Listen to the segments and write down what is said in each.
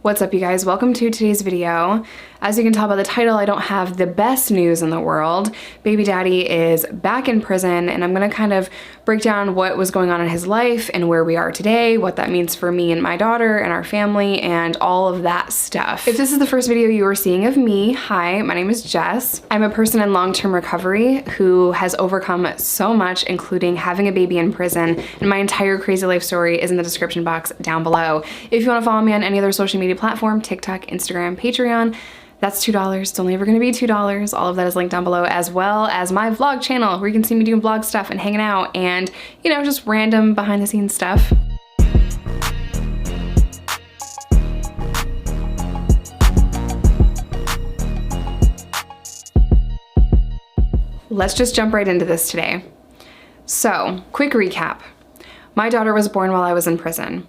What's up, you guys? Welcome to today's video. As you can tell by the title, I don't have the best news in the world. Baby daddy is back in prison, and I'm gonna kind of break down what was going on in his life and where we are today, what that means for me and my daughter and our family, and all of that stuff. If this is the first video you are seeing of me, hi, my name is Jess. I'm a person in long-term recovery who has overcome so much, including having a baby in prison, and my entire crazy life story is in the description box down below. If you wanna follow me on any other social media platform, TikTok, Instagram, Patreon, that's $2. It's only ever gonna be $2. All of that is linked down below, as well as my vlog channel where you can see me doing vlog stuff and hanging out and, you know, just random behind the scenes stuff. Let's just jump right into this today. So, quick recap. My daughter was born while I was in prison.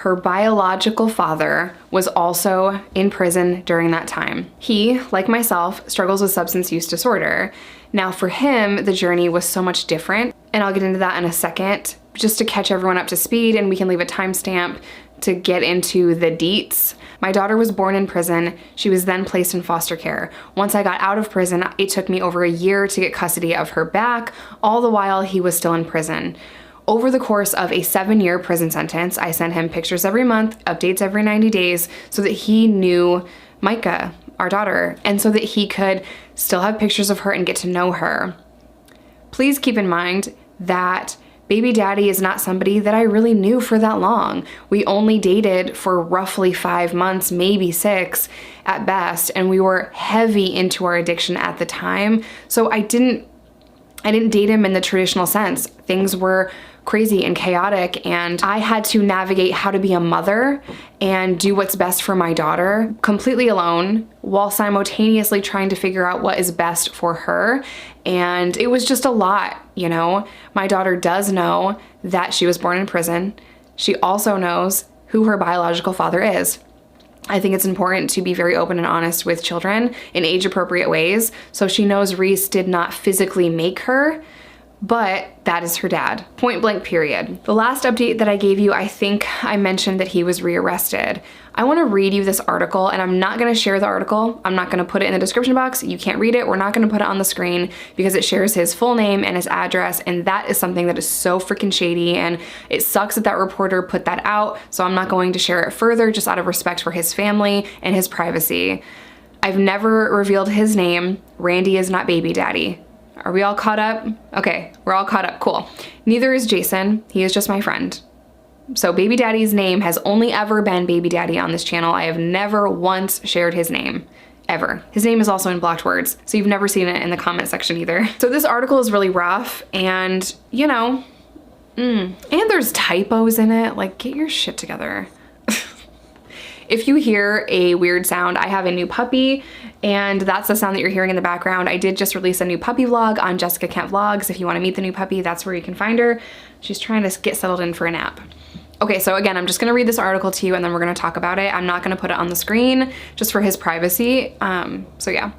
Her biological father was also in prison during that time. He, like myself, struggles with substance use disorder. Now for him, the journey was so much different, and I'll get into that in a second, just to catch everyone up to speed, and we can leave a timestamp to get into the deets. My daughter was born in prison. She was then placed in foster care. Once I got out of prison, it took me over a year to get custody of her back, all the while he was still in prison. Over the course of a 7-year prison sentence, I sent him pictures every month, updates every 90 days, so that he knew Micah, our daughter, and so that he could still have pictures of her and get to know her. Please keep in mind that baby daddy is not somebody that I really knew for that long. We only dated for roughly 5 months, maybe 6 at best, and we were heavy into our addiction at the time, so I didn't date him in the traditional sense. Things were crazy and chaotic, and I had to navigate how to be a mother and do what's best for my daughter completely alone, while simultaneously trying to figure out what is best for her. And it was just a lot, you know? My daughter does know that she was born in prison. She also knows who her biological father is. I think it's important to be very open and honest with children in age-appropriate ways. So she knows Reese did not physically make her, but that is her dad. Point blank, period. The last update that I gave you, I think I mentioned that he was rearrested. I wanna read you this article, and I'm not gonna share the article. I'm not gonna put it in the description box. You can't read it. We're not gonna put it on the screen because it shares his full name and his address, and that is something that is so freaking shady, and it sucks that that reporter put that out, so I'm not going to share it further just out of respect for his family and his privacy. I've never revealed his name. Randy is not baby daddy. Are we all caught up? Okay, we're all caught up, cool. Neither is Jason, he is just my friend. So baby daddy's name has only ever been baby daddy on this channel. I have never once shared his name, ever. His name is also in blocked words, so you've never seen it in the comment section either. So this article is really rough, and you know, and there's typos in it, like get your shit together. If you hear a weird sound, I have a new puppy, and that's the sound that you're hearing in the background. I did just release a new puppy vlog on Jessica Kent Vlogs. If you wanna meet the new puppy, that's where you can find her. She's trying to get settled in for a nap. Okay, so again, I'm just gonna read this article to you and then we're gonna talk about it. I'm not gonna put it on the screen just for his privacy. So yeah.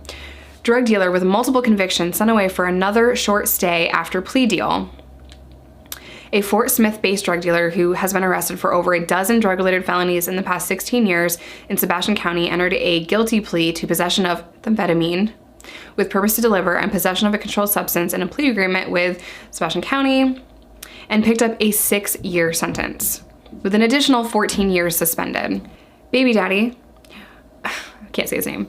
Drug dealer with multiple convictions sent away for another short stay after plea deal. A Fort Smith-based drug dealer who has been arrested for over a dozen drug-related felonies in the past 16 years in Sebastian County entered a guilty plea to possession of amphetamine with purpose to deliver and possession of a controlled substance in a plea agreement with Sebastian County, and picked up a 6-year sentence with an additional 14 years suspended. Baby daddy, I can't say his name,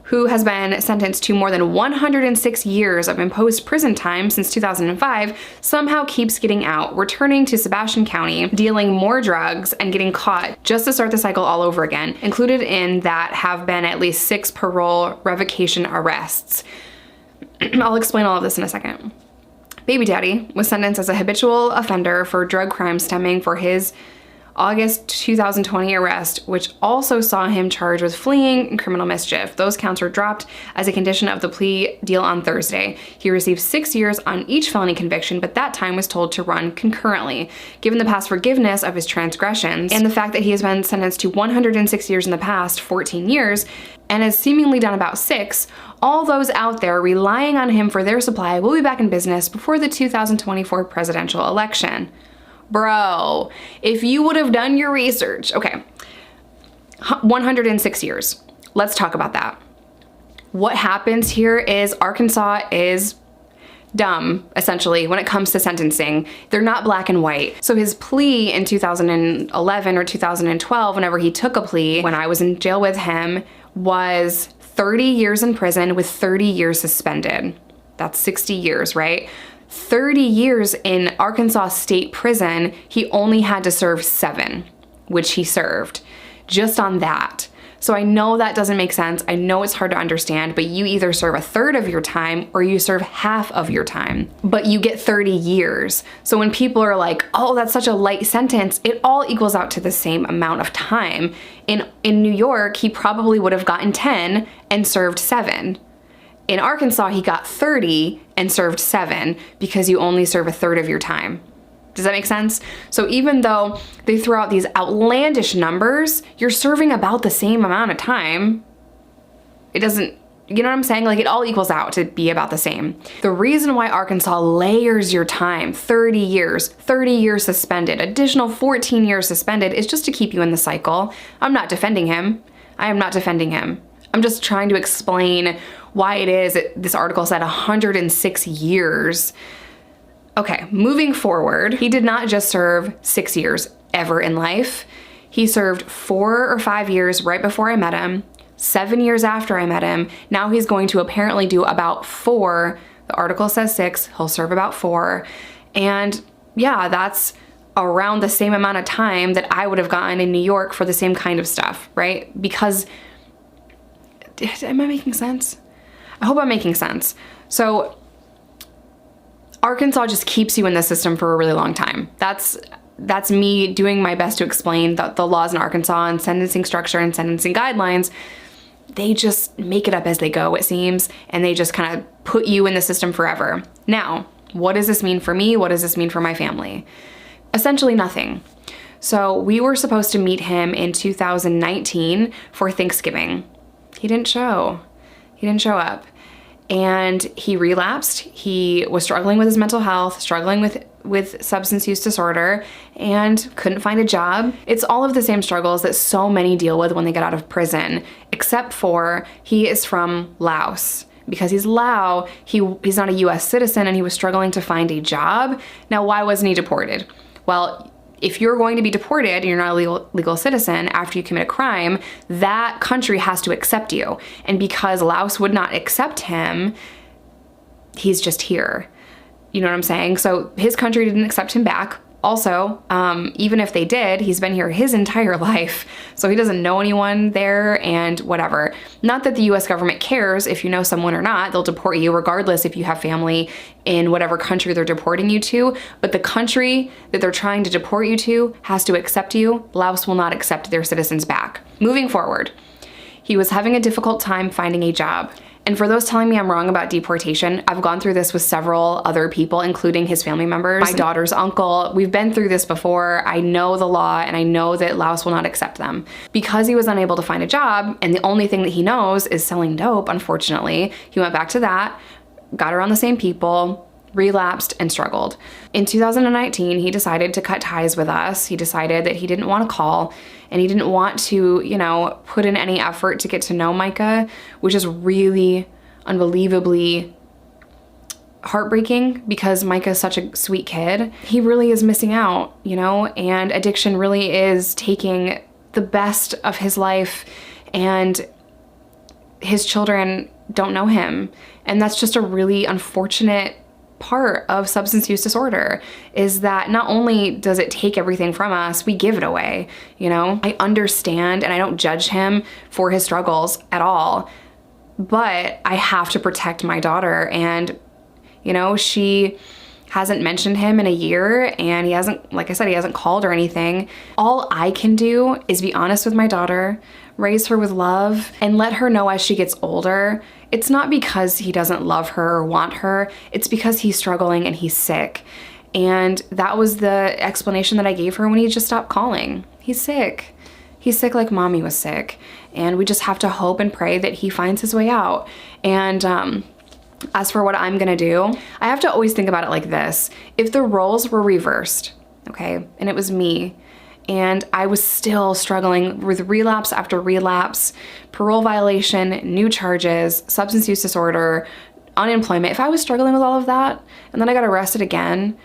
who has been sentenced to more than 106 years of imposed prison time since 2005, somehow keeps getting out, returning to Sebastian County, dealing more drugs, and getting caught just to start the cycle all over again. Included in that have been at least 6 parole revocation arrests. I'll explain all of this in a second. Baby daddy was sentenced as a habitual offender for drug crimes stemming for his August 2020 arrest, which also saw him charged with fleeing and criminal mischief. Those counts were dropped as a condition of the plea deal on Thursday. He received 6 years on each felony conviction, but that time was told to run concurrently. Given the past forgiveness of his transgressions and the fact that he has been sentenced to 106 years in the past 14 years and has seemingly done about 6, all those out there relying on him for their supply will be back in business before the 2024 presidential election. Bro, if you would have done your research. Okay, 106 years. Let's talk about that. What happens here is Arkansas is dumb, essentially, when it comes to sentencing. They're not black and white. So his plea in 2011 or 2012, whenever he took a plea, when I was in jail with him, was 30 years in prison with 30 years suspended. That's 60 years, right? 30 years in Arkansas State Prison, he only had to serve 7, which he served, just on that. So I know that doesn't make sense. I know it's hard to understand, but you either serve 1/3 of your time or you serve half of your time, but you get 30 years. So when people are like, oh, that's such a light sentence, it all equals out to the same amount of time. In New York, he probably would have gotten 10 and served 7. In Arkansas, he got 30 and served 7 because you only serve 1/3 of your time. Does that make sense? So even though they throw out these outlandish numbers, you're serving about the same amount of time. It doesn't, you know what I'm saying? Like, it all equals out to be about the same. The reason why Arkansas layers your time, 30 years suspended, additional 14 years suspended, is just to keep you in the cycle. I'm not defending him. I am not defending him. I'm just trying to explain why it is that this article said 106 years. Okay, moving forward, he did not just serve 6 years ever in life. He served 4 or 5 years right before I met him, 7 years after I met him. Now he's going to apparently do about 4. The article says 6, he'll serve about 4. And yeah, that's around the same amount of time that I would have gotten in New York for the same kind of stuff, right? Because, am I making sense? I hope I'm making sense. So Arkansas just keeps you in the system for a really long time. That's me doing my best to explain the laws in Arkansas and sentencing structure and sentencing guidelines. They just make it up as they go, it seems, and they just kind of put you in the system forever. Now, what does this mean for me? What does this mean for my family? Essentially nothing. So we were supposed to meet him in 2019 for Thanksgiving. He didn't show. He didn't show up. And he relapsed. He was struggling with his mental health, struggling with substance use disorder, and couldn't find a job. It's all of the same struggles that so many deal with when they get out of prison, except for he is from Laos. Because he's Lao, he's not a US citizen, and he was struggling to find a job. Now, why wasn't he deported? Well, if you're going to be deported and you're not a legal citizen after you commit a crime, that country has to accept you. And because Laos would not accept him, he's just here. You know what I'm saying? So his country didn't accept him back. Also, even if they did, he's been here his entire life, so he doesn't know anyone there and whatever. Not that the US government cares if you know someone or not, they'll deport you regardless if you have family in whatever country they're deporting you to, but the country that they're trying to deport you to has to accept you. Laos will not accept their citizens back. Moving forward, he was having a difficult time finding a job. And for those telling me I'm wrong about deportation, I've gone through this with several other people, including his family members, my daughter's uncle. We've been through this before. I know the law, and I know that Laos will not accept them. Because he was unable to find a job, and the only thing that he knows is selling dope, unfortunately, he went back to that, got around the same people, relapsed, and struggled. In 2019, he decided to cut ties with us. He decided that he didn't want to call, and he didn't want to, you know, put in any effort to get to know Micah, which is really unbelievably heartbreaking because Micah is such a sweet kid. He really is missing out, you know, and addiction really is taking the best of his life, and his children don't know him. And that's just a really unfortunate part of substance use disorder, is that not only does it take everything from us, we give it away, you know? I understand and I don't judge him for his struggles at all, but I have to protect my daughter, and, you know, she hasn't mentioned him in a year, and he hasn't, like I said, he hasn't called or anything. All I can do is be honest with my daughter, raise her with love, and let her know as she gets older, it's not because he doesn't love her or want her, it's because he's struggling and he's sick. And that was the explanation that I gave her when he just stopped calling. He's sick. He's sick like mommy was sick. And we just have to hope and pray that he finds his way out. And as for what I'm gonna do, I have to always think about it like this. If the roles were reversed, okay, and it was me, And I was still struggling with relapse after relapse, parole violation, new charges, substance use disorder, unemployment. If I was struggling with all of that and then I got arrested again,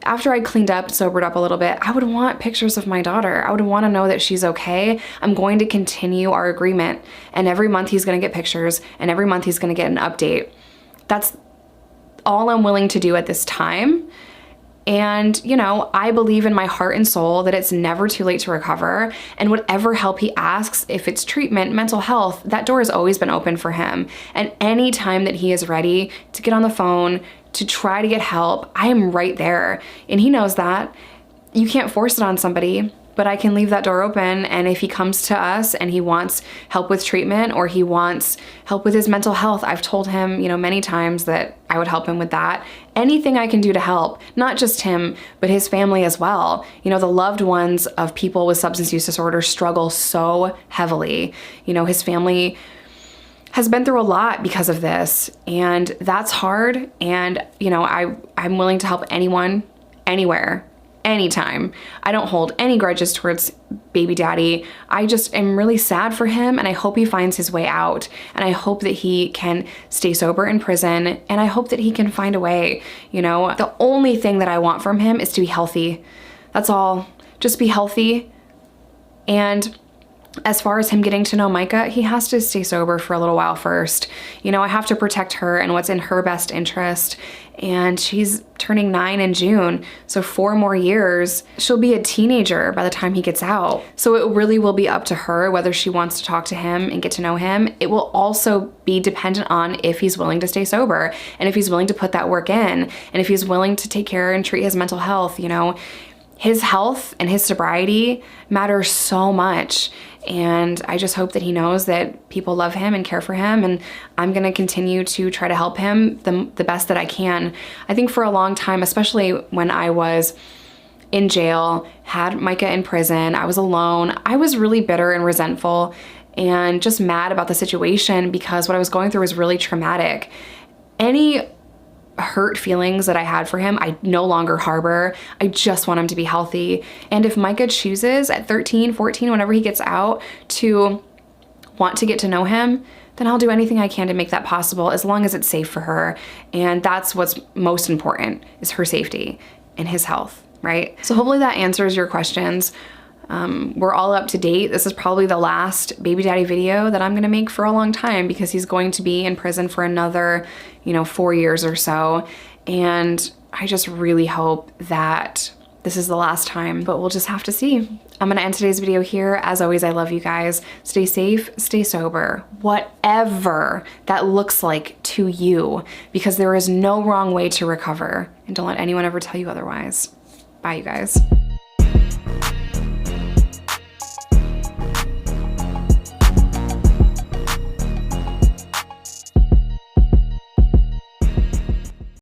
after I cleaned up, sobered up a little bit, I would want pictures of my daughter. I would want to know that she's okay. I'm going to continue our agreement. And every month he's going to get pictures, and every month he's going to get an update. That's all I'm willing to do at this time. And, you know, I believe in my heart and soul that it's never too late to recover. And whatever help he asks, if it's treatment, mental health, that door has always been open for him. And any time that he is ready to get on the phone, to try to get help, I am right there. And he knows that. You can't force it on somebody, but I can leave that door open. And if he comes to us and he wants help with treatment or he wants help with his mental health, I've told him, you know, many times that I would help him with that. Anything I can do to help, not just him, but his family as well. You know, the loved ones of people with substance use disorder struggle so heavily. You know, his family has been through a lot because of this, and that's hard. And, you know, I'm willing to help anyone, anywhere, anytime. I don't hold any grudges towards baby daddy. I just am really sad for him, and I hope he finds his way out. And I hope that he can stay sober in prison, and I hope that he can find a way. You know, the only thing that I want from him is to be healthy. That's all. Just be healthy. And as far as him getting to know Micah, he has to stay sober for a little while first. You know, I have to protect her and what's in her best interest. And she's turning 9 in June. So 4 more years, she'll be a teenager by the time he gets out. So it really will be up to her whether she wants to talk to him and get to know him. It will also be dependent on if he's willing to stay sober and if he's willing to put that work in and if he's willing to take care and treat his mental health. You know, his health and his sobriety matters so much. And I just hope that he knows that people love him and care for him, and I'm gonna continue to try to help him the best that I can. I think for a long time, especially when I was in jail, had Micah in prison, I was alone, I was really bitter and resentful and just mad about the situation because what I was going through was really traumatic. Any hurt feelings that I had for him, I no longer harbor. I just want him to be healthy. And if Micah chooses at 13, 14, whenever he gets out, to want to get to know him, then I'll do anything I can to make that possible as long as it's safe for her. And that's what's most important, is her safety and his health, right? So hopefully that answers your questions. We're all up to date. This is probably the last baby daddy video that I'm gonna make for a long time because he's going to be in prison for another, 4 years or so. And I just really hope that this is the last time, but we'll just have to see. I'm gonna end today's video here. As always, I love you guys. Stay safe, stay sober, whatever that looks like to you, because there is no wrong way to recover. And don't let anyone ever tell you otherwise. Bye, you guys.